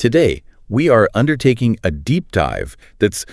Today, we are undertaking a deep dive that's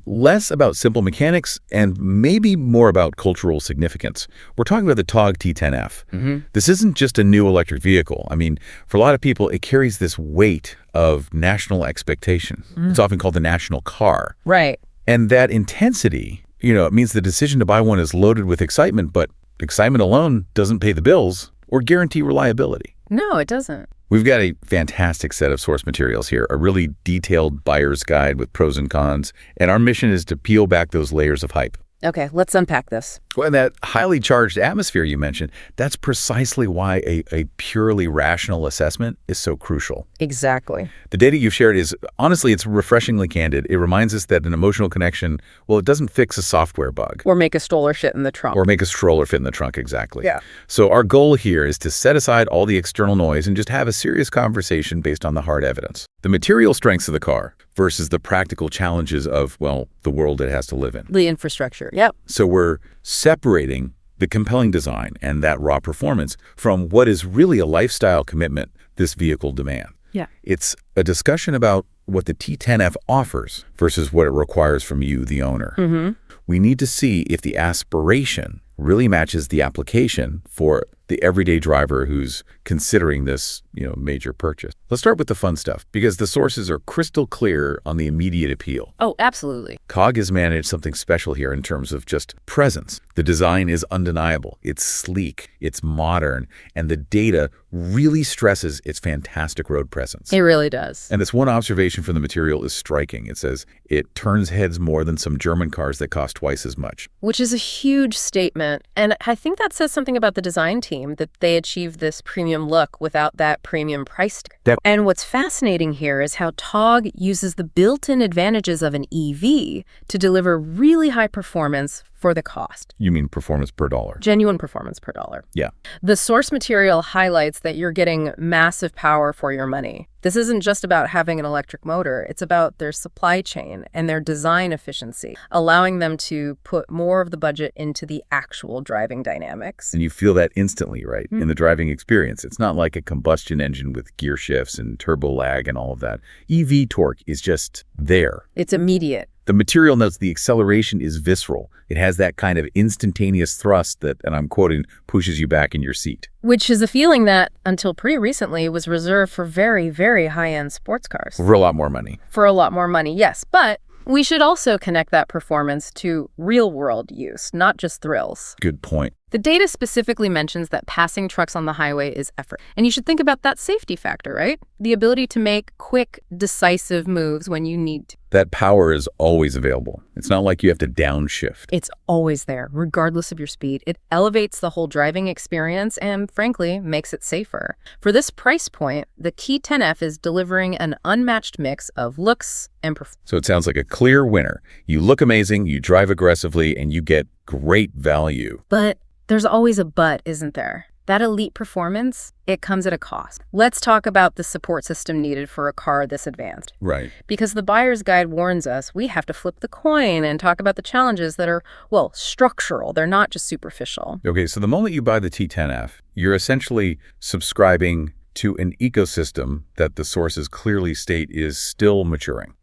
less about simple mechanics and maybe more about cultural significance. We're talking about the Togg T10F. This isn't just a new electric vehicle. I mean, for a lot of people, it carries this weight of national expectation. It's often called the national car. Right. And that intensity, it means the decision to buy one is loaded with excitement, but excitement alone doesn't pay the bills or guarantee reliability. No, it doesn't. We've got a fantastic set of source materials here, a really detailed buyer's guide with pros and cons, and our mission is to peel back those layers of hype. Okay, let's unpack this. Well, and that highly charged atmosphere you mentioned, that's precisely why a purely rational assessment is so crucial. Exactly. The data you've shared is, honestly, it's refreshingly candid. It reminds us that an emotional connection, well, it doesn't fix a software bug. Or make a stroller fit in the trunk. Or make a stroller fit in the trunk, exactly. Yeah. So our goal here is to set aside all the external noise and just have a serious conversation based on the hard evidence. The material strengths of the car versus the practical challenges of, well, the world it has to live in. The infrastructure, yep. So we're separating the compelling design and that raw performance from what is really a lifestyle commitment this vehicle demands. Yeah. It's a discussion about what the T10F offers versus what it requires from you, the owner. We need to see if the aspiration really matches the application for the everyday driver who's considering this, major purchase. Let's start with the fun stuff, because the sources are crystal clear on the immediate appeal. Oh, absolutely. Togg has managed something special here in terms of just presence. The design is undeniable. It's sleek, it's modern, and the data really stresses its fantastic road presence. It really does. And this one observation from the material is striking. It says it turns heads more than some German cars that cost twice as much. Which is a huge statement. And I think that says something about the design team, that they achieved this premium look without that premium price tag. And what's fascinating here is how Togg uses the built-in advantages of an EV to deliver really high performance for the cost. You mean performance per dollar? Genuine performance per dollar. Yeah. The source material highlights that you're getting massive power for your money. This isn't just about having an electric motor. It's about their supply chain and their design efficiency, allowing them to put more of the budget into the actual driving dynamics. And you feel that instantly, right? In the driving experience. It's not like a combustion engine with gear shifts and turbo lag and all of that. EV torque is just there. It's immediate. The material notes the acceleration is visceral. It has that kind of instantaneous thrust that, and I'm quoting, pushes you back in your seat. Which is a feeling that, until pretty recently, was reserved for very, very high-end sports cars. For a lot more money. For a lot more money, yes. But we should also connect that performance to real-world use, not just thrills. Good point. The data specifically mentions that passing trucks on the highway is effort. And you should think about that safety factor, right? The ability to make quick, decisive moves when you need to. That power is always available. It's not like you have to downshift. It's always there, regardless of your speed. It elevates the whole driving experience and, frankly, makes it safer. For this price point, the T10F is delivering an unmatched mix of looks and performance. So it sounds like a clear winner. You look amazing, you drive aggressively, and you get great value. But there's always a but, isn't there? That elite performance, it comes at a cost. Let's talk about the support system needed for a car this advanced. Right. Because the buyer's guide warns us we have to flip the coin and talk about the challenges that are, well, structural. They're not just superficial. Okay, so the moment you buy the T10F, you're essentially subscribing to an ecosystem that the sources clearly state is still maturing.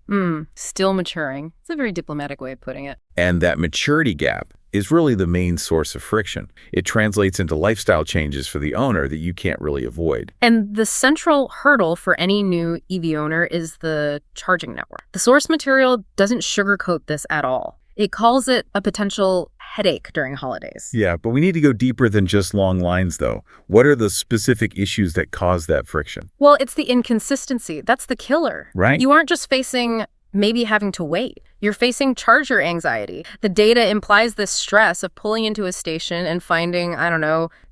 Still maturing. It's a very diplomatic way of putting it. And that maturity gap is really the main source of friction. It translates into lifestyle changes for the owner that you can't really avoid. And the central hurdle for any new EV owner is the charging network. The source material doesn't sugarcoat this at all. It calls it a potential headache during holidays. Yeah, but we need to go deeper than just long lines, though. What are the specific issues that cause that friction? Well, it's the inconsistency. That's the killer. Right. You aren't just facing maybe having to wait. You're facing charger anxiety. The data implies this stress of pulling into a station and finding,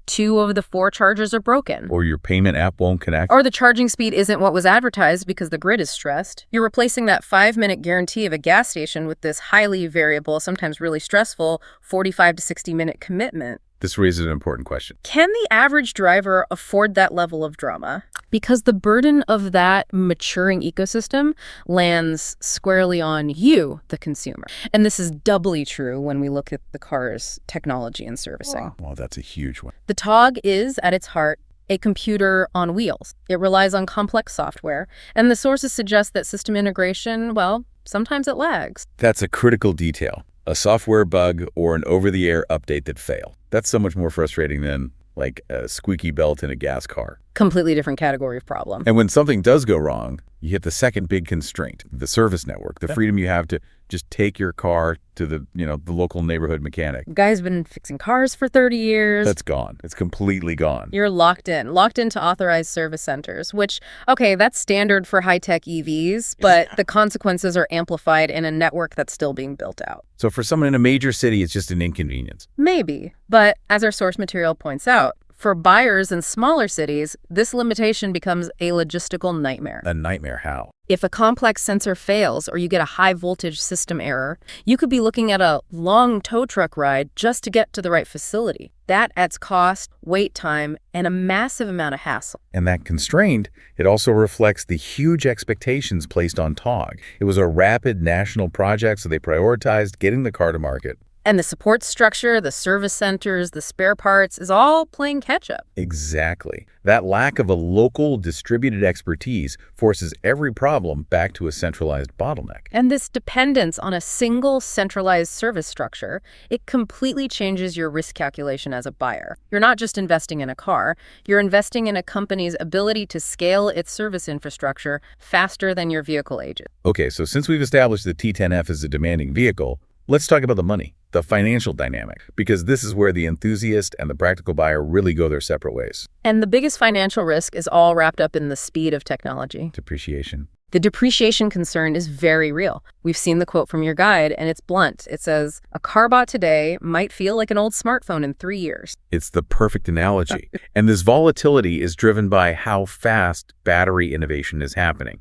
2 of the 4 chargers are broken. Or your payment app won't connect. Or the charging speed isn't what was advertised because the grid is stressed. You're replacing that 5-minute guarantee of a gas station with this highly variable, sometimes really stressful, 45 to 60-minute commitment. This raises an important question. Can the average driver afford that level of drama? Because the burden of that maturing ecosystem lands squarely on you, the consumer. And this is doubly true when we look at the car's technology and servicing. Well, that's a huge one. The Togg is, at its heart, a computer on wheels. It relies on complex software, and the sources suggest that system integration, well, sometimes it lags. That's a critical detail. A software bug or an over-the-air update that fail. That's so much more frustrating than, like, a squeaky belt in a gas car. Completely different category of problem. And when something does go wrong, you hit the second big constraint, the service network, the freedom you have to just take your car to the local neighborhood mechanic. Guy's been fixing cars for 30 years. That's gone. It's completely gone. You're locked into authorized service centers, which, okay, that's standard for high-tech EVs, but the consequences are amplified in a network that's still being built out. So for someone in a major city, it's just an inconvenience. Maybe, but as our source material points out, for buyers in smaller cities, this limitation becomes a logistical nightmare. A nightmare how? If a complex sensor fails or you get a high-voltage system error, you could be looking at a long tow truck ride just to get to the right facility. That adds cost, wait time, and a massive amount of hassle. And that constraint, it also reflects the huge expectations placed on Togg. It was a rapid national project, so they prioritized getting the car to market. And the support structure, the service centers, the spare parts is all playing catch-up. Exactly. That lack of a local distributed expertise forces every problem back to a centralized bottleneck. And this dependence on a single centralized service structure, it completely changes your risk calculation as a buyer. You're not just investing in a car, you're investing in a company's ability to scale its service infrastructure faster than your vehicle ages. Okay, so since we've established the T10F as a demanding vehicle, let's talk about the money, the financial dynamic, because this is where the enthusiast and the practical buyer really go their separate ways. And the biggest financial risk is all wrapped up in the speed of technology. Depreciation. The depreciation concern is very real. We've seen the quote from your guide, and it's blunt. It says, a car bought today might feel like an old smartphone in 3 years. It's the perfect analogy. And this volatility is driven by how fast battery innovation is happening.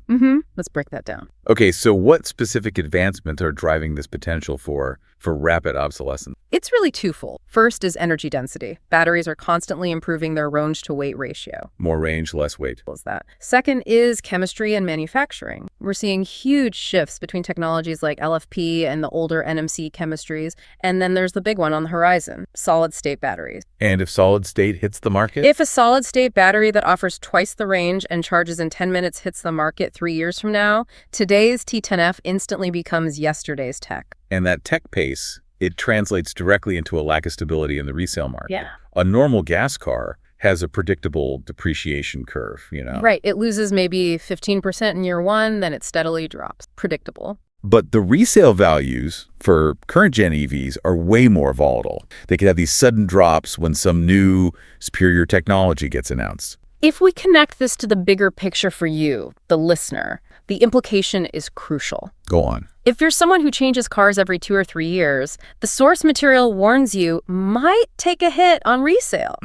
Let's break that down. Okay, so what specific advancements are driving this potential for rapid obsolescence? It's really twofold. First is energy density. Batteries are constantly improving their range-to-weight ratio. More range, less weight. What is that? Second is chemistry and manufacturing. We're seeing huge shifts between technologies like LFP and the older NMC chemistries. And then there's the big one on the horizon, solid-state batteries. And if solid state hits the market? If a solid-state battery that offers twice the range and charges in 10 minutes hits the market 3 years from now, today's T10F instantly becomes yesterday's tech. And that tech pace, it translates directly into a lack of stability in the resale market. Yeah. A normal gas car has a predictable depreciation curve, Right. It loses maybe 15% in year one, then it steadily drops. Predictable. But the resale values for current-gen EVs are way more volatile. They could have these sudden drops when some new, superior technology gets announced. If we connect this to the bigger picture for you, the listener, the implication is crucial. Go on. If you're someone who changes cars every 2 or 3 years, the source material warns you might take a hit on resale.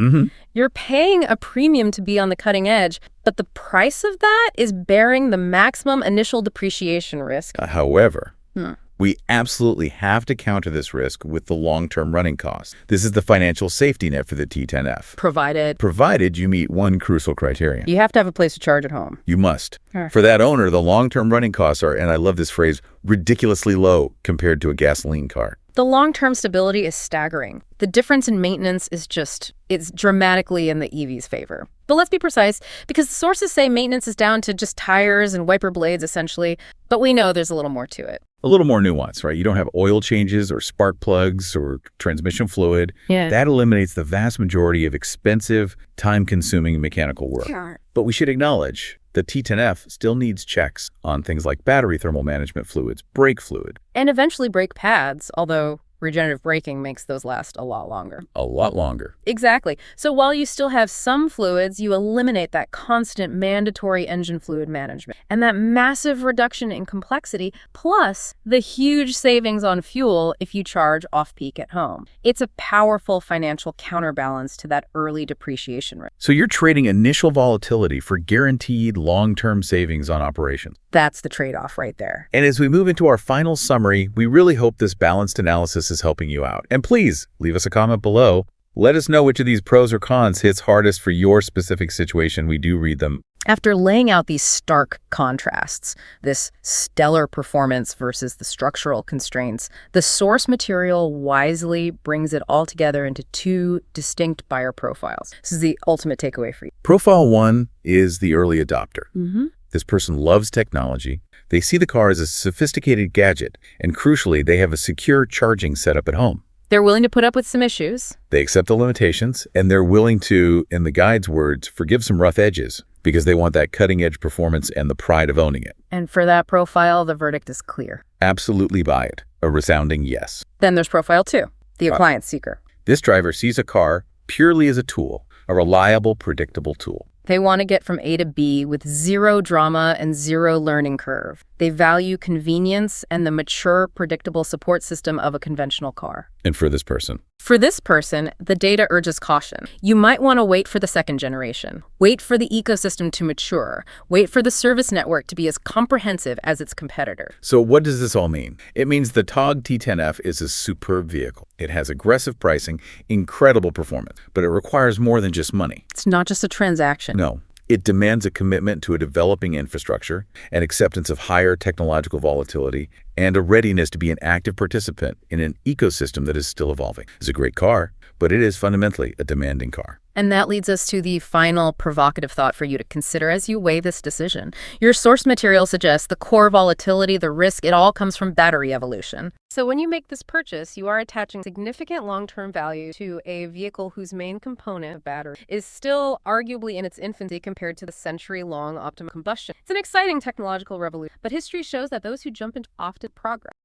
You're paying a premium to be on the cutting edge, but the price of that is bearing the maximum initial depreciation risk. However, we absolutely have to counter this risk with the long-term running costs. This is the financial safety net for the T10F. Provided you meet one crucial criterion. You have to have a place to charge at home. You must. For that owner, the long-term running costs are, and I love this phrase, ridiculously low compared to a gasoline car. The long-term stability is staggering. The difference in maintenance is it's dramatically in the EV's favor. But let's be precise, because the sources say maintenance is down to just tires and wiper blades, essentially. But we know there's a little more to it. A little more nuance, right? You don't have oil changes or spark plugs or transmission fluid. Yeah. That eliminates the vast majority of expensive, time-consuming mechanical work. Sure. But we should acknowledge the T10F still needs checks on things like battery thermal management fluids, brake fluid. And eventually brake pads, although regenerative braking makes those last a lot longer. A lot longer. Exactly. So while you still have some fluids, you eliminate that constant mandatory engine fluid management. And that massive reduction in complexity, plus the huge savings on fuel if you charge off-peak at home. It's a powerful financial counterbalance to that early depreciation risk. So you're trading initial volatility for guaranteed long-term savings on operations. That's the trade-off right there. And as we move into our final summary, we really hope this balanced analysis is helping you out. And please leave us a comment below. Let us know which of these pros or cons hits hardest for your specific situation. We do read them. After laying out these stark contrasts, this stellar performance versus the structural constraints, the source material wisely brings it all together into two distinct buyer profiles. This is the ultimate takeaway for you. Profile 1 is the early adopter. Mm-hmm. This person loves technology. They see the car as a sophisticated gadget, and crucially, they have a secure charging setup at home. They're willing to put up with some issues. They accept the limitations, and they're willing to, in the guide's words, forgive some rough edges because they want that cutting-edge performance and the pride of owning it. And for that profile, the verdict is clear. Absolutely buy it. A resounding yes. Then there's profile 2, the appliance seeker. This driver sees a car purely as a tool, a reliable, predictable tool. They want to get from A to B with zero drama and zero learning curve. They value convenience and the mature, predictable support system of a conventional car. And for this person? For this person, the data urges caution. You might want to wait for the second generation. Wait for the ecosystem to mature. Wait for the service network to be as comprehensive as its competitor. So what does this all mean? It means the Togg T10F is a superb vehicle. It has aggressive pricing, incredible performance, but it requires more than just money. It's not just a transaction. No. It demands a commitment to a developing infrastructure, an acceptance of higher technological volatility, and a readiness to be an active participant in an ecosystem that is still evolving. It's a great car, but it is fundamentally a demanding car. And that leads us to the final provocative thought for you to consider as you weigh this decision. Your source material suggests the core volatility, the risk, it all comes from battery evolution. So when you make this purchase, you are attaching significant long-term value to a vehicle whose main component, battery, is still arguably in its infancy compared to the century-long optimum combustion. It's an exciting technological revolution, but history shows that those who jump into often progress.